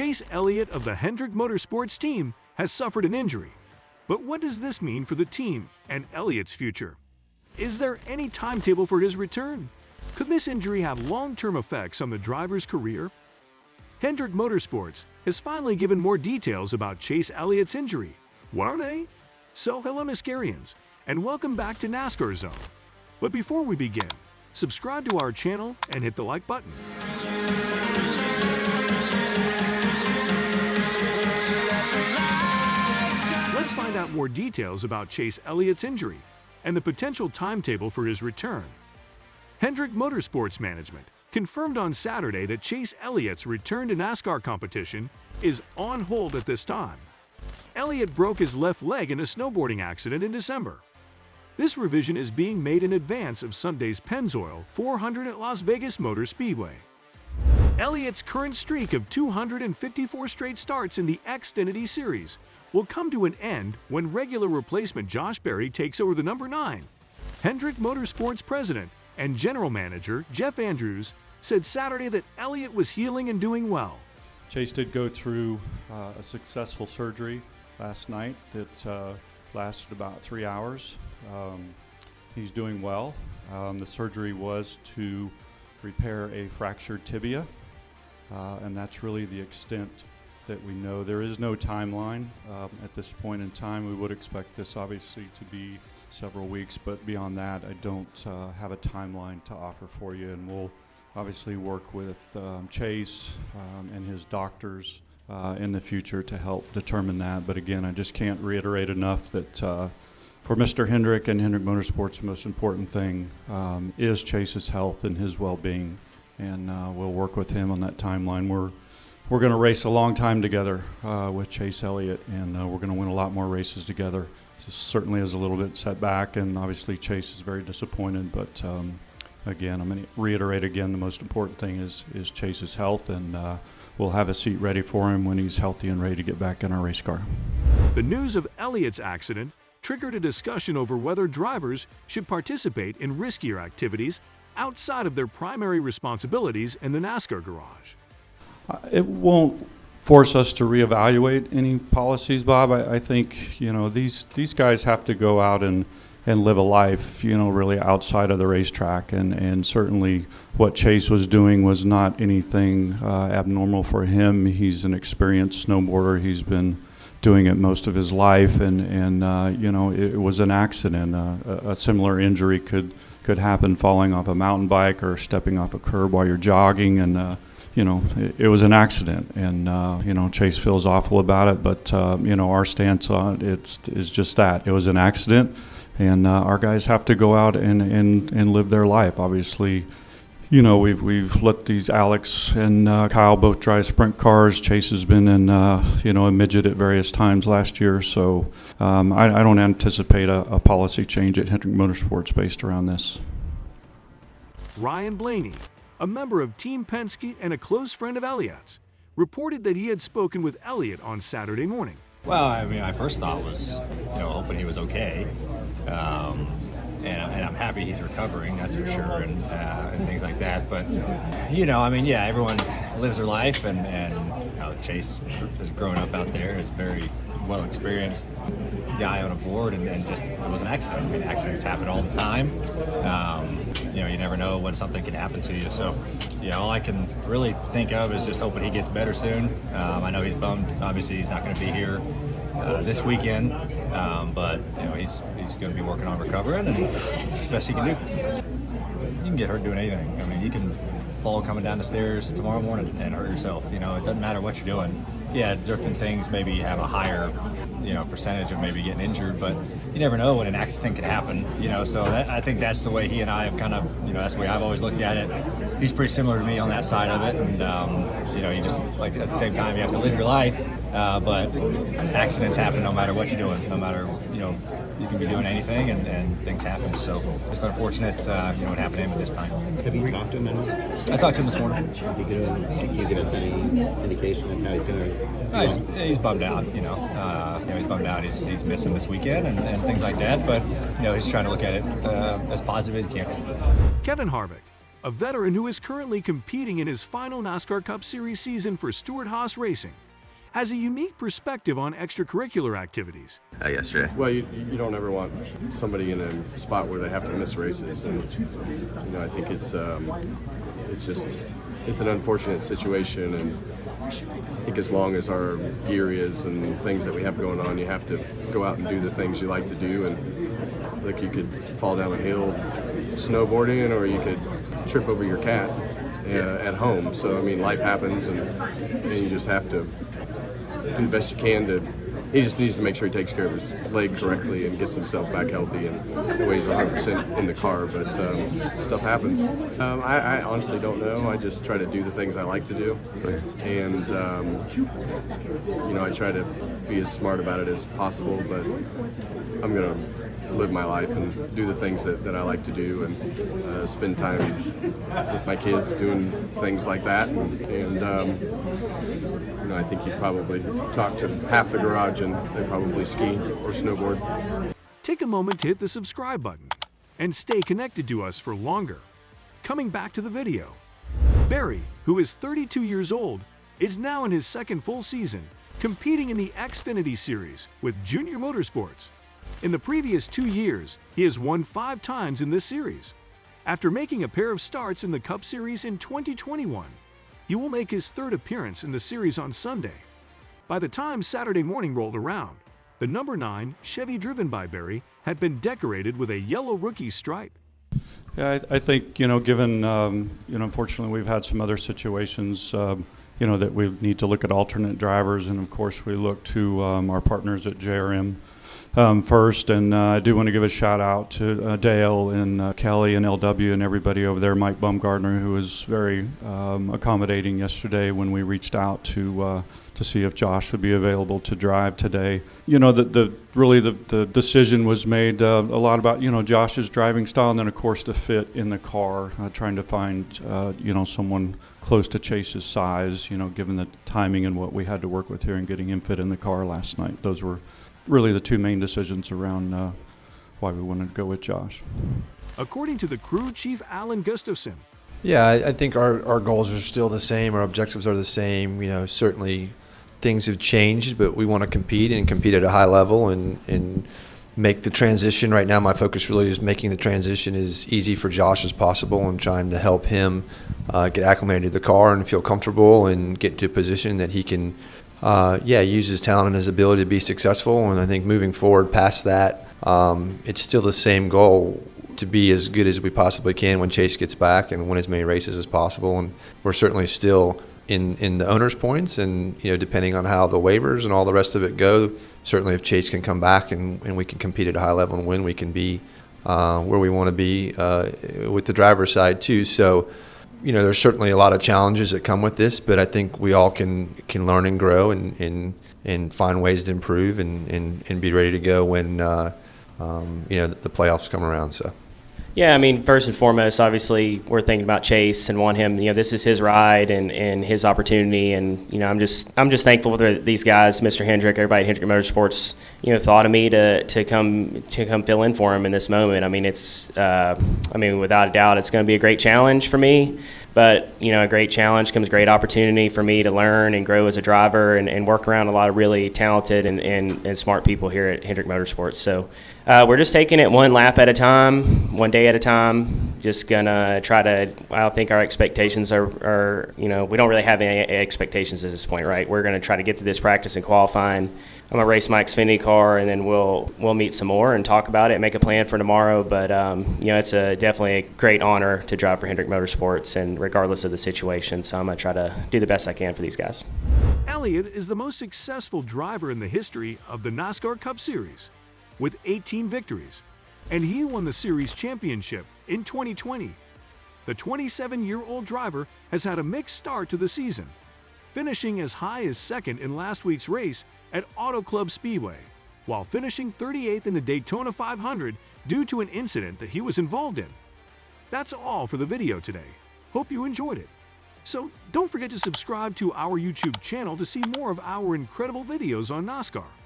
Chase Elliott of the Hendrick Motorsports team has suffered an injury. But what does this mean for the team and Elliott's future? Is there any timetable for his return? Could this injury have long-term effects on the driver's career? Hendrick Motorsports has finally given more details about Chase Elliott's injury. What are they? So hello NASCARians, and welcome back to NASCAR Zone. But before we begin, subscribe to our channel and hit the like button. Let's find out more details about Chase Elliott's injury and the potential timetable for his return. Hendrick Motorsports management confirmed on Saturday that Chase Elliott's return to NASCAR competition is on hold at this time. Elliott broke his left leg in a snowboarding accident in December. This revision is being made in advance of Sunday's Pennzoil 400 at Las Vegas Motor Speedway. Elliott's current streak of 254 straight starts in the Xfinity Series will come to an end when regular replacement Josh Berry takes over the number 9. Hendrick Motorsports president and general manager Jeff Andrews said Saturday that Elliott was healing and doing well. Chase did go through a successful surgery last night that lasted about 3 hours. He's doing well. The surgery was to repair a fractured tibia, and that's really the extent that we know. There is no timeline at this point in time. We would expect this obviously to be several weeks, but beyond that, I don't have a timeline to offer for you, and we'll obviously work with Chase and his doctors in the future to help determine that. But again, I just can't reiterate enough that for Mr. Hendrick and Hendrick Motorsports, the most important thing is Chase's health and his well-being, and we'll work with him on that timeline. We're going to race a long time together with Chase Elliott, and we're going to win a lot more races together. This certainly is a little bit setback, and obviously Chase is very disappointed, but again, I'm going to reiterate again, the most important thing is Chase's health, and we'll have a seat ready for him when he's healthy and ready to get back in our race car. The news of Elliott's accident triggered a discussion over whether drivers should participate in riskier activities outside of their primary responsibilities in the NASCAR garage. It won't force us to reevaluate any policies, Bob. I think, these guys have to go out and live a life, really outside of the racetrack. And certainly what Chase was doing was not anything abnormal for him. He's an experienced snowboarder. He's been doing it most of his life, and it was an accident. A similar injury could happen falling off a mountain bike or stepping off a curb while you're jogging, and it was an accident, and Chase feels awful about it, but our stance on it is just that. It was an accident, and our guys have to go out and live their life. Obviously, we've let these Alex and Kyle both drive sprint cars. Chase has been in a midget at various times last year, so I don't anticipate a policy change at Hendrick Motorsports based around this. Ryan Blaney, a member of Team Penske and a close friend of Elliott's, reported that he had spoken with Elliott on Saturday morning. Well, I mean, my first thought was, hoping he was okay, and I'm happy he's recovering, that's for sure, and things like that. But, everyone lives their life, and Chase has grown up out there, is very well experienced guy on a board, and just it was an accident. I mean, accidents happen all the time. You never know when something can happen to you. So, all I can really think of is just hoping he gets better soon. I know he's bummed. Obviously, he's not going to be here this weekend, but he's going to be working on recovering, and it's the best he can do. You can get hurt doing anything. I mean, you can fall coming down the stairs tomorrow morning and hurt yourself. It doesn't matter what you're doing. Yeah, different things maybe have a higher, percentage of maybe getting injured, but you never know when an accident can happen, so I think that's the way he and I have kind of, that's the way I've always looked at it. He's pretty similar to me on that side of it, and, you just, like, at the same time, you have to live your life, but accidents happen no matter what you're doing, no matter, you can be doing anything, and things happen, so it's unfortunate, it happened to him at this time. Have you talked to him at all? I talked to him this morning. Is he good? Can you give us any indication of how he's doing? He's bummed out, he's bummed out. He's missing this weekend and things like that. But he's trying to look at it as positive as he can. Kevin Harvick, a veteran who is currently competing in his final NASCAR Cup Series season for Stewart-Haas Racing, has a unique perspective on extracurricular activities. Yesterday. Well, you don't ever want somebody in a spot where they have to miss races, and I think it's an unfortunate situation, and I think as long as our gear is and things that we have going on, you have to go out and do the things you like to do. And look, you could fall down a hill snowboarding, or you could trip over your cat at home. So I mean, life happens, and you just have to do the best you can to. He just needs to make sure he takes care of his leg correctly and gets himself back healthy, and weighs 100% in the car. But stuff happens. I honestly don't know. I just try to do the things I like to do, and I try to be as smart about it as possible. But I'm gonna live my life and do the things that I like to do, and spend time with my kids doing things like that. And I think you probably talk to half the garage and they probably ski or snowboard. Take a moment to hit the subscribe button and stay connected to us for longer. Coming back to the video, Barry, who is 32 years old, is now in his second full season competing in the Xfinity Series with Junior Motorsports. In the previous 2 years, he has won 5 times in this series. After making a pair of starts in the Cup Series in 2021, he will make his 3rd appearance in the series on Sunday. By the time Saturday morning rolled around, the number 9 Chevy driven by Barry had been decorated with a yellow rookie stripe. Yeah, I think, given, unfortunately we've had some other situations, that we need to look at alternate drivers, and of course we look to our partners at JRM first, and I do want to give a shout out to Dale and Kelly and LW and everybody over there, Mike Bumgardner, who was very accommodating yesterday when we reached out to see if Josh would be available to drive today. The decision was made a lot about Josh's driving style, and then of course the fit in the car, trying to find someone close to Chase's size, given the timing and what we had to work with here and getting him fit in the car last night. Those were really the 2 main decisions around why we wanted to go with Josh. According to the crew chief Alan Gustafson, yeah, I think our goals are still the same. Our objectives are the same. Certainly things have changed, but we want to compete at a high level and make the transition. Right now my focus really is making the transition as easy for Josh as possible and trying to help him get acclimated to the car and feel comfortable and get into a position that he can use his talent and his ability to be successful. And I think moving forward past that, it's still the same goal, to be as good as we possibly can when Chase gets back and win as many races as possible. And we're certainly still in the owner's points, and depending on how the waivers and all the rest of it go, certainly if Chase can come back and we can compete at a high level and win, we can be where we want to be with the driver's side too. So there's certainly a lot of challenges that come with this, but I think we all can learn and grow and find ways to improve and be ready to go when the playoffs come around. So. Yeah, I mean, first and foremost, obviously, we're thinking about Chase and want him. This is his ride and his opportunity, and I'm just thankful for these guys, Mr. Hendrick, everybody at Hendrick Motorsports, thought of me to come fill in for him in this moment. I mean, without a doubt, it's going to be a great challenge for me. But, a great challenge comes great opportunity for me to learn and grow as a driver and work around a lot of really talented and smart people here at Hendrick Motorsports. So we're just taking it one lap at a time, one day at a time. Just going to try to – I don't think our expectations are we don't really have any expectations at this point, right? We're going to try to get to this practice and qualifying. I'm going to race my Xfinity car, and then we'll meet some more and talk about it, make a plan for tomorrow. But, it's definitely a great honor to drive for Hendrick Motorsports, and regardless of the situation. So I'm going to try to do the best I can for these guys. Elliot is the most successful driver in the history of the NASCAR Cup Series with 18 victories, and he won the series championship in 2020. The 27-year-old driver has had a mixed start to the season, finishing as high as 2nd in last week's race at Auto Club Speedway, while finishing 38th in the Daytona 500 due to an incident that he was involved in. That's all for the video today. Hope you enjoyed it. So don't forget to subscribe to our YouTube channel to see more of our incredible videos on NASCAR.